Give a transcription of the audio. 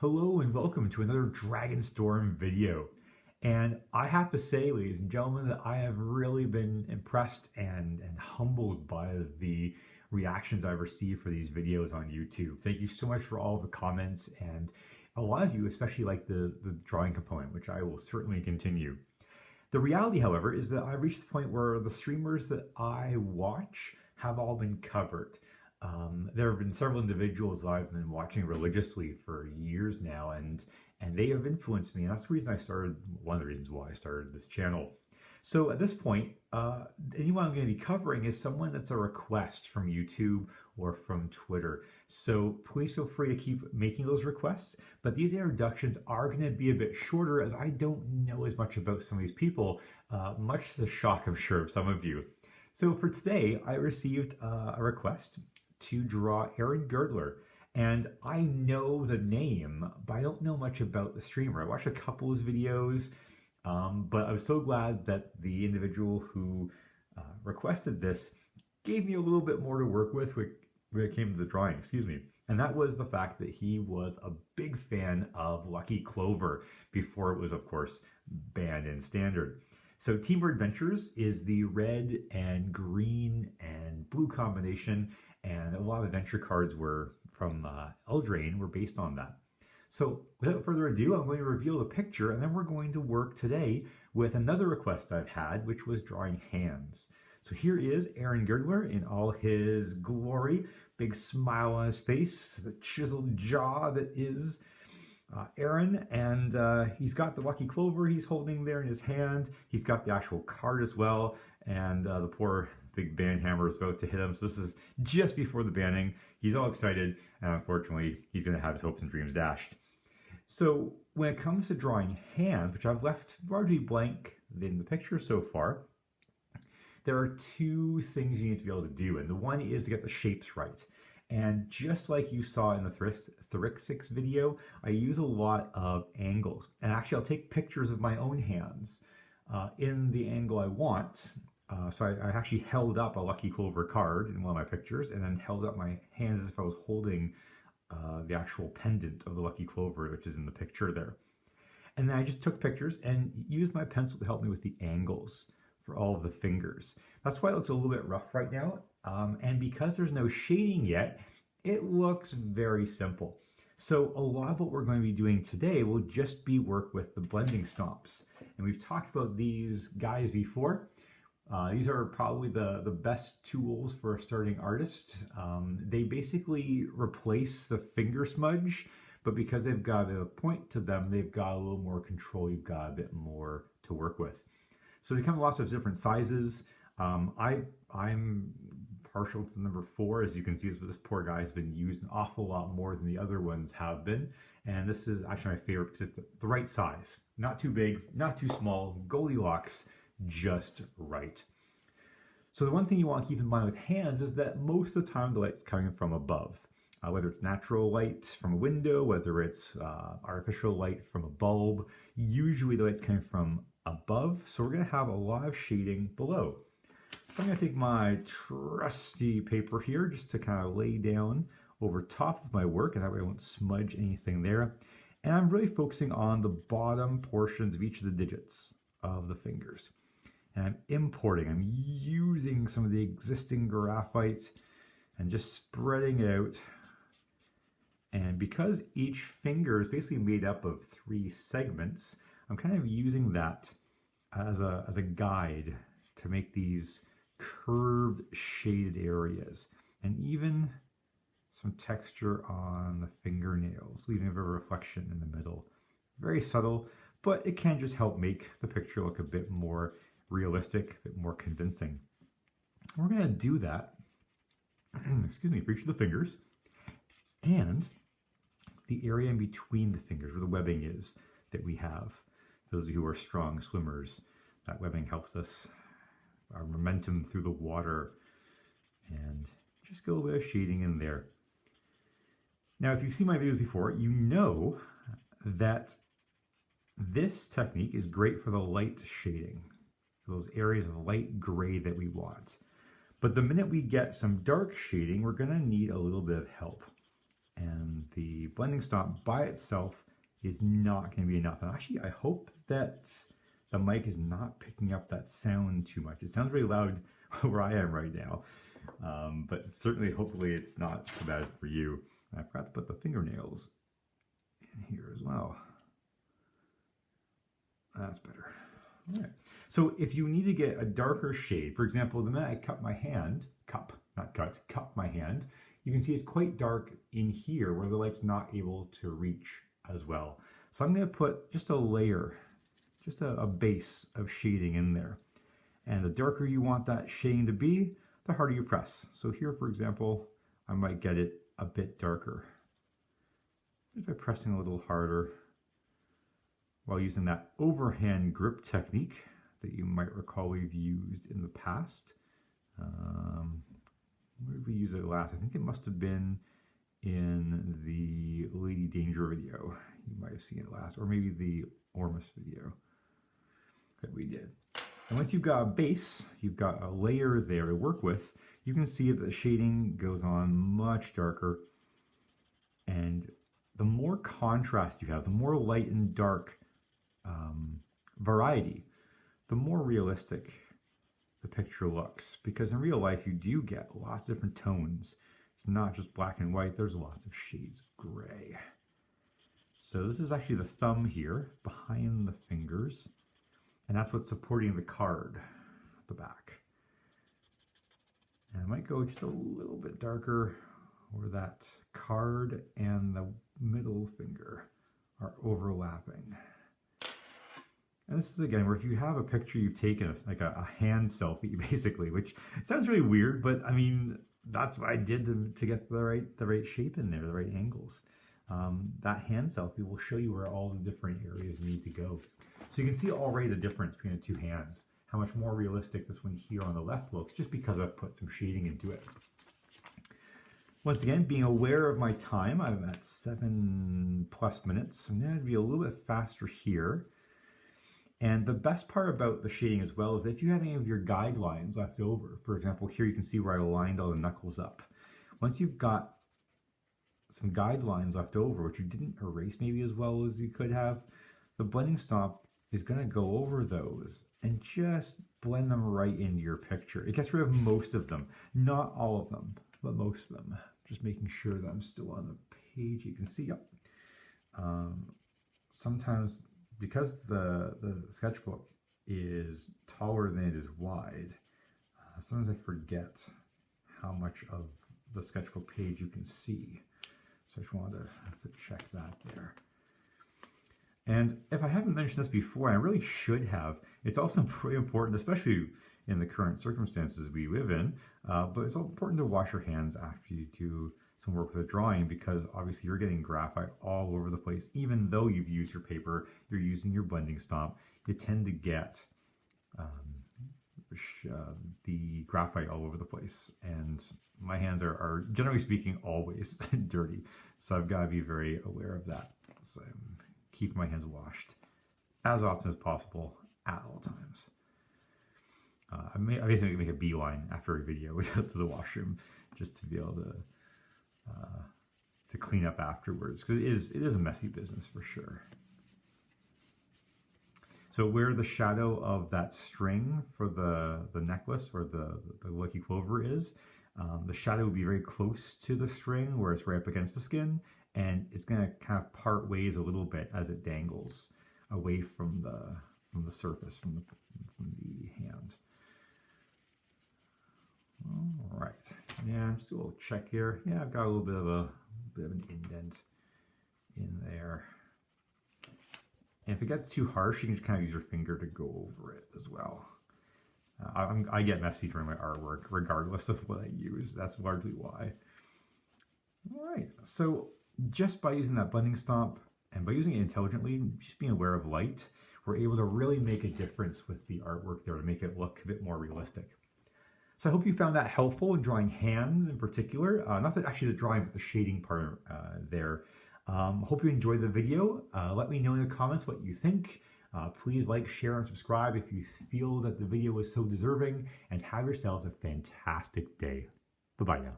Hello and welcome to another Dragonstorm video. And I have to say, ladies and gentlemen, that I have really been impressed and humbled by the reactions I've received for these videos on YouTube. Thank you so much for all the comments, and a lot of you especially like the drawing component, which I will certainly continue. The reality, however, is that I've reached the point where the streamers that I watch have all been covered. There have been several individuals that I've been watching religiously for years now, and they have influenced me. And that's the reason I started, one of the reasons why I started this channel. So at this point, anyone I'm going to be covering is someone that's a request from YouTube or from Twitter. So please feel free to keep making those requests. But these introductions are going to be a bit shorter, as I don't know as much about some of these people, much to the shock, I'm sure, of some of you. So for today, I received a request to draw Aaron Gertler. And I know the name, but I don't know much about the streamer. I watched a couple of his videos, but I was so glad that the individual who requested this gave me a little bit more to work with when it came to the drawing, And that was the fact that he was a big fan of Lucky Clover before it was, of course, banned in standard. So Teamwork Adventures is the red and green and blue combination, and a lot of adventure cards were from Eldraine were based on that. So without further ado, I'm going to reveal the picture, and then we're going to work today with another request I've had, which was drawing hands. So here is Aaron Gertler in all his glory, big smile on his face, the chiseled jaw that is Aaron, and he's got the Lucky Clover he's holding there in his hand. He's got the actual card as well, and the poor big ban hammer is about to hit him. So this is just before the banning. He's all excited, and unfortunately, he's going to have his hopes and dreams dashed. So when it comes to drawing hands, which I've left largely blank in the picture so far, there are two things you need to be able to do, and the one is to get the shapes right. And just like you saw in the Therixics video, I use a lot of angles. And actually, I'll take pictures of my own hands in the angle I want. So I actually held up a Lucky Clover card in one of my pictures, and then held up my hands as if I was holding the actual pendant of the Lucky Clover, which is in the picture there. And then I just took pictures and used my pencil to help me with the angles for all of the fingers. That's why it looks a little bit rough right now. And because there's no shading yet, it looks very simple. So a lot of what we're going to be doing today will just be work with the blending stomps. And we've talked about these guys before. These are probably the best tools for a starting artist. They basically replace the finger smudge, but because they've got a point to them, they've got a little more control. You've got a bit more to work with. So they come in lots of different sizes. I'm partial to the number 4. As you can see, this poor guy has been used an awful lot more than the other ones have been. And this is actually my favorite because it's the right size. Not too big, not too small, Goldilocks, just right. So the one thing you want to keep in mind with hands is that most of the time the light's coming from above. Whether it's natural light from a window, whether it's artificial light from a bulb, usually the light's coming from above. So we're going to have a lot of shading below. So I'm going to take my trusty paper here just to kind of lay down over top of my work, and that way I won't smudge anything there. And I'm really focusing on the bottom portions of each of the digits of the fingers. And I'm using some of the existing graphite and just spreading it out. And because each finger is basically made up of 3 segments, I'm kind of using that as a guide to make these curved shaded areas, and even some texture on the fingernails, leaving a bit of reflection in the middle. Very subtle, but it can just help make the picture look a bit more realistic, a bit more convincing. We're going to do that, excuse me, for each of the fingers, and the area in between the fingers where the webbing is that we have. For those of you who are strong swimmers, that webbing helps us, our momentum through the water, and just get a little bit of shading in there. Now, if you've seen my videos before, you know that this technique is great for the light shading, for those areas of light gray that we want. But the minute we get some dark shading, we're going to need a little bit of help. And the blending stop by itself is not going to be enough. And actually, I hope that the mic is not picking up that sound too much. It sounds really loud where I am right now. But certainly, hopefully, it's not so bad for you. I forgot to put the fingernails in here as well. That's better. All right. So if you need to get a darker shade, for example, the minute I cup my hand, cup my hand, you can see it's quite dark in here where the light's not able to reach as well. So I'm going to put just a layer, just a base of shading in there. And the darker you want that shading to be, the harder you press. So here, for example, I might get it a bit darker just by pressing a little harder while using that overhand grip technique that you might recall we've used in the past. Where did we use it last? I think it must have been in the Lady Danger video. You might have seen it last, or maybe the Ormus video that we did. And once you've got a base, you've got a layer there to work with, you can see that the shading goes on much darker. And the more contrast you have, the more light and dark variety, the more realistic the picture looks. Because in real life, you do get lots of different tones. It's not just black and white, there's lots of shades of gray. So this is actually the thumb here, behind the fingers. And that's what's supporting the card at the back. And I might go just a little bit darker where that card and the middle finger are overlapping. And this is again where if you have a picture you've taken, like a hand selfie basically, which sounds really weird, but I mean, that's what I did to get the right shape in there, the right angles. That hand selfie will show you where all the different areas need to go. So you can see already the difference between the two hands, how much more realistic this one here on the left looks, just because I've put some shading into it. Once again, being aware of my time, I'm at 7+ minutes. I'm going to be a little bit faster here. And the best part about the shading as well is that if you have any of your guidelines left over, for example, here you can see where I lined all the knuckles up. Once you've got some guidelines left over, which you didn't erase maybe as well as you could have, the blending stop is going to go over those and just blend them right into your picture. It gets rid of most of them, not all of them, but most of them. Just making sure that I'm still on the page. You can see, yep. Sometimes because the sketchbook is taller than it is wide, sometimes I forget how much of the sketchbook page you can see. So I just wanted to check that there. And if I haven't mentioned this before, I really should have, it's also pretty important, especially in the current circumstances we live in, but it's important to wash your hands after you do some work with a drawing, because obviously you're getting graphite all over the place. Even though you've used your paper, you're using your blending stop, you tend to get the graphite all over the place. And my hands are generally speaking always dirty, so I've got to be very aware of that. So I'm keeping my hands washed as often as possible at all times. I basically make a beeline after a video to the washroom just to be able to clean up afterwards, because it is a messy business for sure. So where the shadow of that string for the necklace or the Lucky Clover is, the shadow will be very close to the string where it's right up against the skin, and it's going to kind of part ways a little bit as it dangles away from the surface, from the hand. All right, yeah, I'm still a little check here. Yeah, I've got a little bit of an indent in there. And if it gets too harsh, you can just kind of use your finger to go over it as well. I get messy during my artwork, regardless of what I use. That's largely why. All right, so just by using that blending stop and by using it intelligently, just being aware of light, we're able to really make a difference with the artwork there to make it look a bit more realistic. So I hope you found that helpful in drawing hands in particular. Not that actually the drawing, but the shading part there. Hope you enjoyed the video. Let me know in the comments what you think. Please like, share, and subscribe if you feel that the video was so deserving. And have yourselves a fantastic day. Bye-bye now.